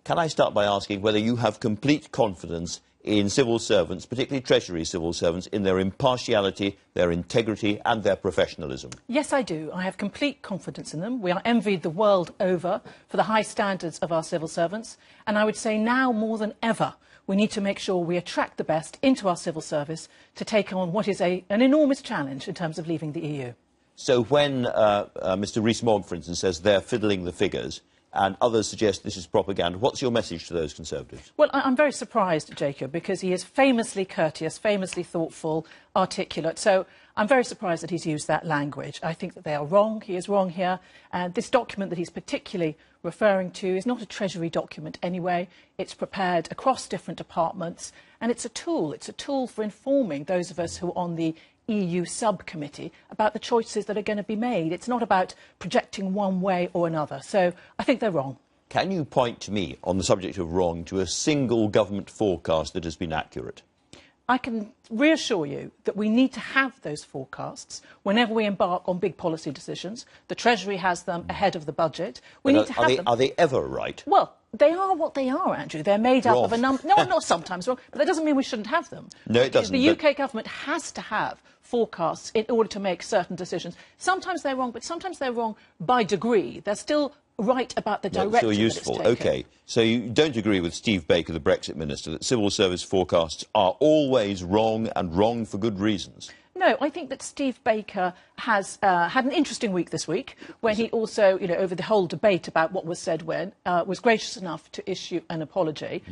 Can I start by asking whether you have complete confidence in civil servants, particularly Treasury civil servants, in their impartiality, their integrity and their professionalism? Yes, I do. I have complete confidence in them. We are envied the world over for the high standards of our civil servants. And I would say now more than ever, we need to make sure we attract the best into our civil service to take on what is an enormous challenge in terms of leaving the EU. So when Mr Rees-Mogg, for instance, says they're fiddling the figures, and others suggest this is propaganda, what's your message to those Conservatives? Well, I'm very surprised, Jacob, because he is famously courteous, famously thoughtful, articulate. So I'm very surprised that he's used that language. I think that they are wrong. He is wrong here. And this document that he's particularly referring to is not a Treasury document anyway. It's prepared across different departments, and it's a tool. It's a tool for informing those of us who are on the EU subcommittee about the choices that are going to be made. It's not about projecting one way or another. So I think they're wrong. Can you point to me, on the subject of wrong, to a single government forecast that has been accurate? I can reassure you that we need to have those forecasts whenever we embark on big policy decisions. The Treasury has them ahead of the budget. We need to have them. Are they ever right? Well, they are what they are, Andrew. They're made up of a number... No, not sometimes wrong, but that doesn't mean we shouldn't have them. No, it doesn't. The UK government has to have forecasts in order to make certain decisions. Sometimes they're wrong, but sometimes they're wrong by degree. They're still right about the direction still useful. That it's taken. OK, so you don't agree with Steve Baker, the Brexit minister, that civil service forecasts are always wrong and wrong for good reasons? No, I think that Steve Baker has had an interesting week this week when he also, over the whole debate about what was said when, was gracious enough to issue an apology.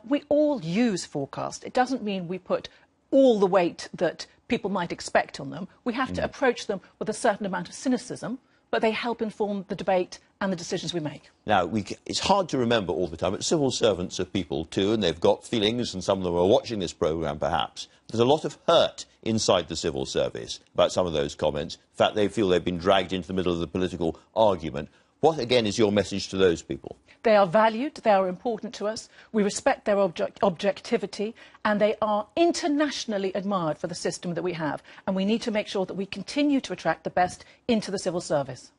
We all use forecast. It doesn't mean we put all the weight that people might expect on them. We have to approach them with a certain amount of cynicism, but they help inform the debate and the decisions we make. Now, it's hard to remember all the time, but civil servants are people too, and they've got feelings, and some of them are watching this programme, perhaps. There's a lot of hurt inside the civil service about some of those comments. In fact, they feel they've been dragged into the middle of the political argument. What, again, is your message to those people? They are valued, they are important to us, we respect their objectivity, and they are internationally admired for the system that we have. And we need to make sure that we continue to attract the best into the civil service.